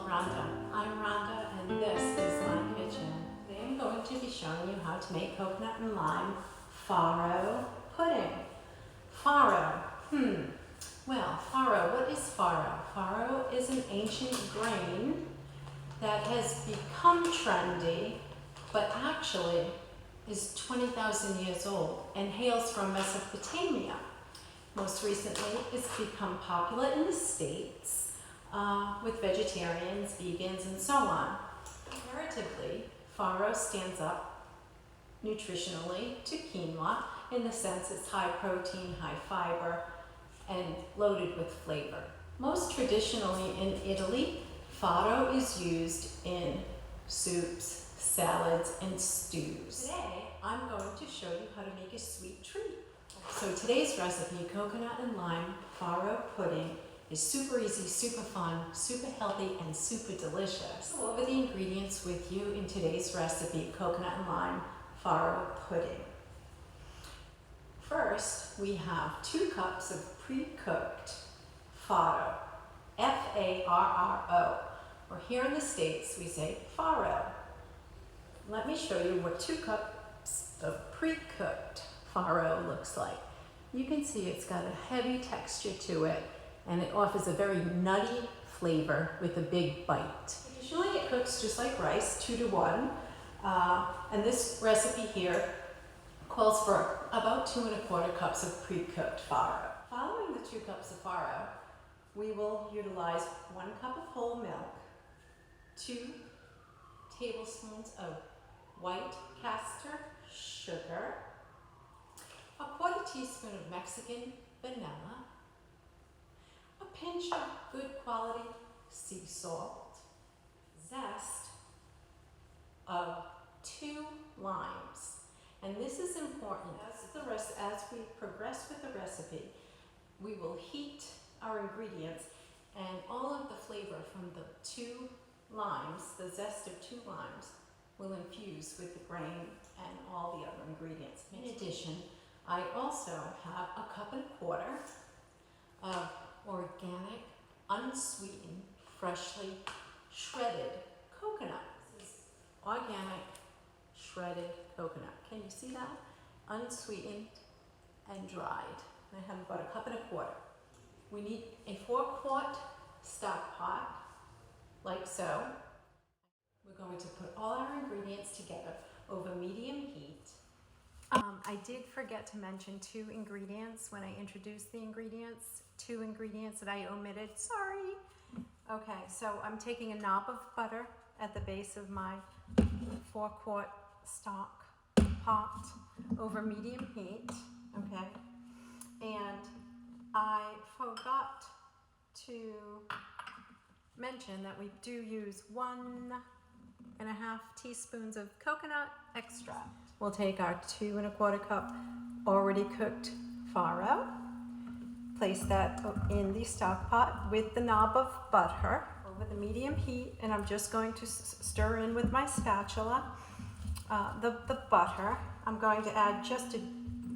called Rhonda. I'm Rhonda and this is my kitchen. Today I'm going to be showing you how to make coconut and lime farro pudding. Farro, well, farro, what is farro? Farro is an ancient grain that has become trendy, but actually is 20,000 years old and hails from Mesopotamia. Most recently, it's become popular in the States with vegetarians, vegans, and so on. Comparatively, farro stands up nutritionally to quinoa in the sense it's high protein, high fiber, and loaded with flavor. Most traditionally in Italy, farro is used in soups, salads, and stews. Today, I'm going to show you how to make a sweet treat. So today's recipe, coconut and lime farro pudding, is super easy, super fun, super healthy, and super delicious. I'll go over the ingredients with you in today's recipe, coconut and lime farro pudding. First, we have 2 cups of pre-cooked farro, F-A-R-R-O, or here in the States we say farro. Let me show you what 2 cups of pre-cooked farro looks like. You can see it's got a heavy texture to it, and it offers a very nutty flavor with a big bite. Usually it cooks just like rice, 2 to 1, and this recipe here calls for about 2 1/4 cups of pre-cooked farro. Following the 2 cups of farro, we will utilize 1 cup of whole milk, 2 tablespoons of white castor sugar, a 1/4 teaspoon of Mexican vanilla, a pinch of good quality sea salt, zest of 2 limes. And this is important. As we progress with the recipe, we will heat our ingredients, and all of the flavor from the 2 limes, the zest of 2 limes, will infuse with the grain and all the other ingredients. In addition, I also have a 1.25 cups of organic, unsweetened, freshly shredded coconut. This is organic, shredded coconut. Can you see that? Unsweetened and dried. I have about a 1.25 cups. We need a 4-quart stock pot, like so. We're going to put all our ingredients together over medium heat. I did forget to mention 2 ingredients when I introduced the ingredients. 2 ingredients that I omitted, sorry. Okay, so I'm taking a knob of butter at the base of my 4-quart stock pot over medium heat, okay? And I forgot to mention that we do use 1.5 teaspoons of coconut extract. We'll take our 2 1/4 cup already cooked farro, place that in the stock pot with the knob of butter over the medium heat, and I'm just going to stir in with my spatula the butter. I'm going to add just a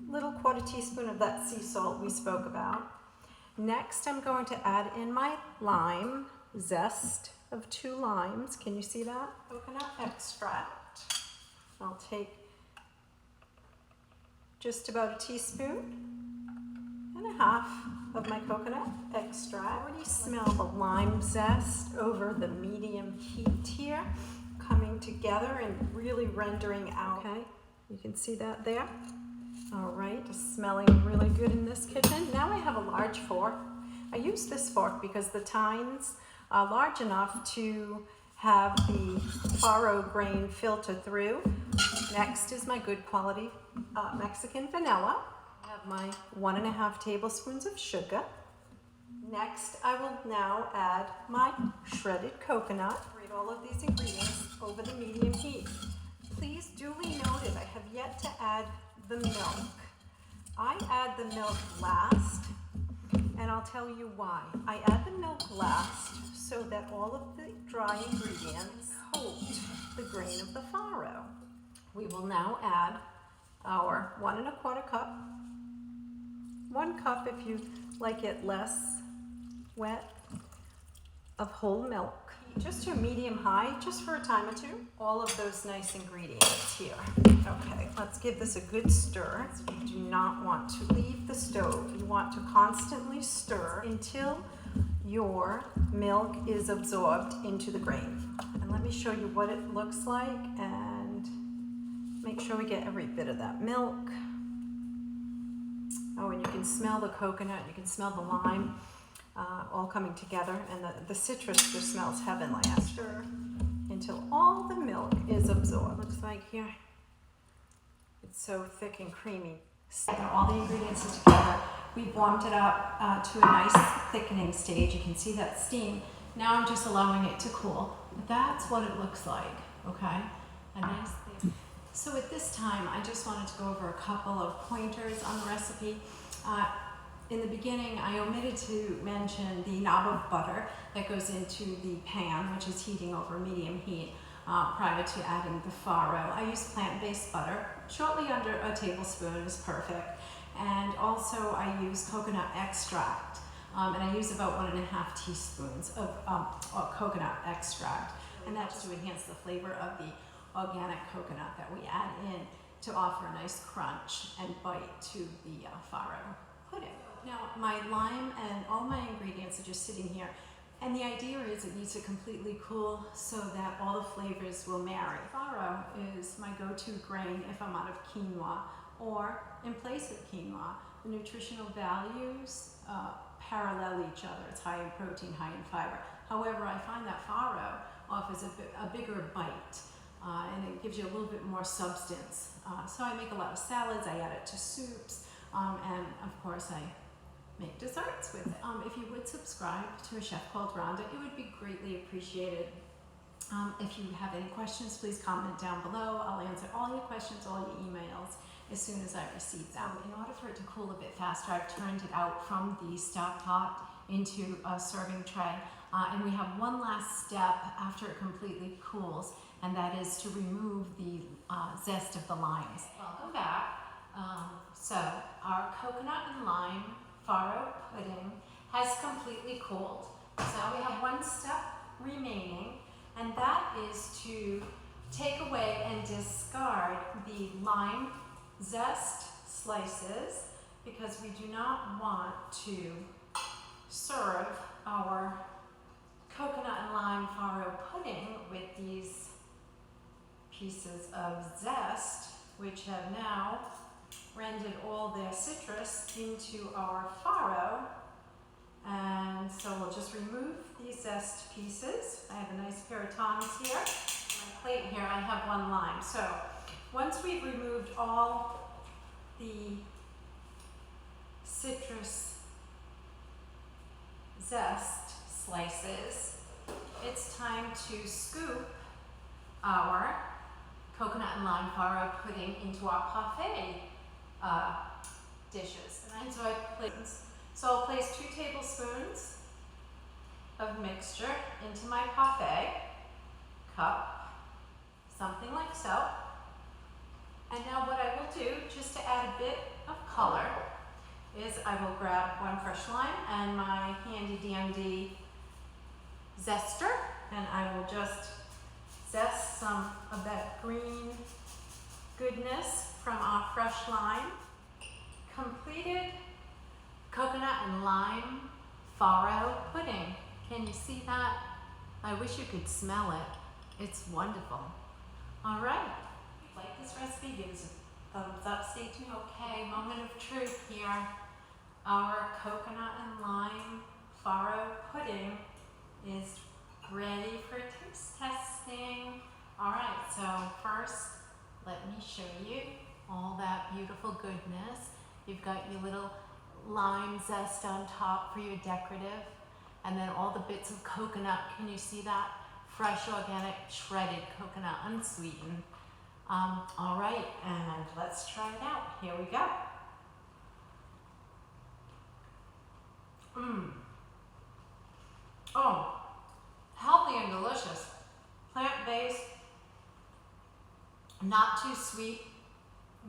little 1/4 teaspoon of that sea salt we spoke about. Next, I'm going to add in my lime zest of 2 limes. Can you see that? Coconut extract. I'll take just about a 1.5 teaspoons of my coconut extract. I already smell the lime zest over the medium heat here, coming together and really rendering out. Okay, you can see that there. All right, it's smelling really good in this kitchen. Now I have a large fork. I use this fork because the tines are large enough to have the farro grain filter through. Next is my good quality Mexican vanilla. I have my 1.5 tablespoons of sugar. Next, I will now add my shredded coconut. Grate all of these ingredients over the medium heat. Please duly noted, I have yet to add the milk. I add the milk last, and I'll tell you why. I add the milk last so that all of the dry ingredients coat the grain of the farro. We will now add our 1 1/4 cup, 1 cup if you like it less wet, of whole milk, just to a medium high, just for a time or two. All of those nice ingredients here. Okay, let's give this a good stir. You do not want to leave the stove. You want to constantly stir until your milk is absorbed into the grain. And let me show you what it looks like, and make sure we get every bit of that milk. Oh, and you can smell the coconut, you can smell the lime, all coming together, and the citrus just smells heavenly. I stir until all the milk is absorbed. Looks like here, it's so thick and creamy. All the ingredients are together. We've warmed it up to a nice thickening stage. You can see that steam. Now I'm just allowing it to cool. That's what it looks like, okay? A nice thing. So at this time, I just wanted to go over a couple of pointers on the recipe. In the beginning, I omitted to mention the knob of butter that goes into the pan, which is heating over medium heat, prior to adding the farro. I use plant-based butter. Shortly under a tablespoon is perfect. And also I use coconut extract. And I use about 1.5 teaspoons of coconut extract. And that's to enhance the flavor of the organic coconut that we add in to offer a nice crunch and bite to the farro pudding. Now my lime and all my ingredients are just sitting here, and the idea is it needs to completely cool so that all the flavors will marry. Farro is my go-to grain if I'm out of quinoa or in place of quinoa. The nutritional values parallel each other. It's high in protein, high in fiber. However, I find that farro offers a bigger bite. And it gives you a little bit more substance. So I make a lot of salads, I add it to soups, and of course I make desserts with it. If you would subscribe to a chef called Rhonda, it would be greatly appreciated. If you have any questions, please comment down below. I'll answer all your questions, all your emails, as soon as I receive them. In order for it to cool a bit faster, I've turned it out from the stock pot into a serving tray. And we have one last step after it completely cools, and that is to remove the zest of the limes. Welcome back. So our coconut and lime farro pudding has completely cooled. So we have one step remaining, and that is to take away and discard the lime zest slices, because we do not want to serve our coconut and lime farro pudding with these pieces of zest, which have now rendered all their citrus into our farro. And so we'll just remove these zest pieces. I have a nice pair of tongs here. On my plate here I have one lime. So once we've removed all the citrus zest slices, it's time to scoop our coconut and lime farro pudding into our parfait dishes. And so I'll place 2 tablespoons of mixture into my parfait cup, something like so. And now what I will do, just to add a bit of color, is I will grab one fresh lime and my handy dandy zester, and I will just zest some of that green goodness from our fresh lime. Completed coconut and lime farro pudding. Can you see that? I wish you could smell it. It's wonderful. All right. If you like this recipe, give us a thumbs up. Stay tuned. Okay, moment of truth here. Our coconut and lime farro pudding is ready for taste testing. All right, so first, let me show you all that beautiful goodness. You've got your little lime zest on top for your decorative, and then all the bits of coconut. Can you see that? Fresh, organic, shredded coconut, unsweetened. All right, and let's try it out. Here we go. Oh, healthy and delicious. Plant-based, not too sweet,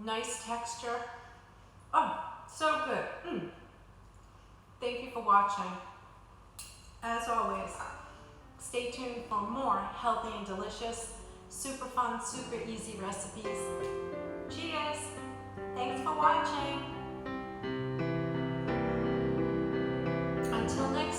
nice texture. Oh, so good. Thank you for watching. As always, Stay tuned for more healthy and delicious, super fun, super easy recipes. Cheers! Thanks for watching. Until next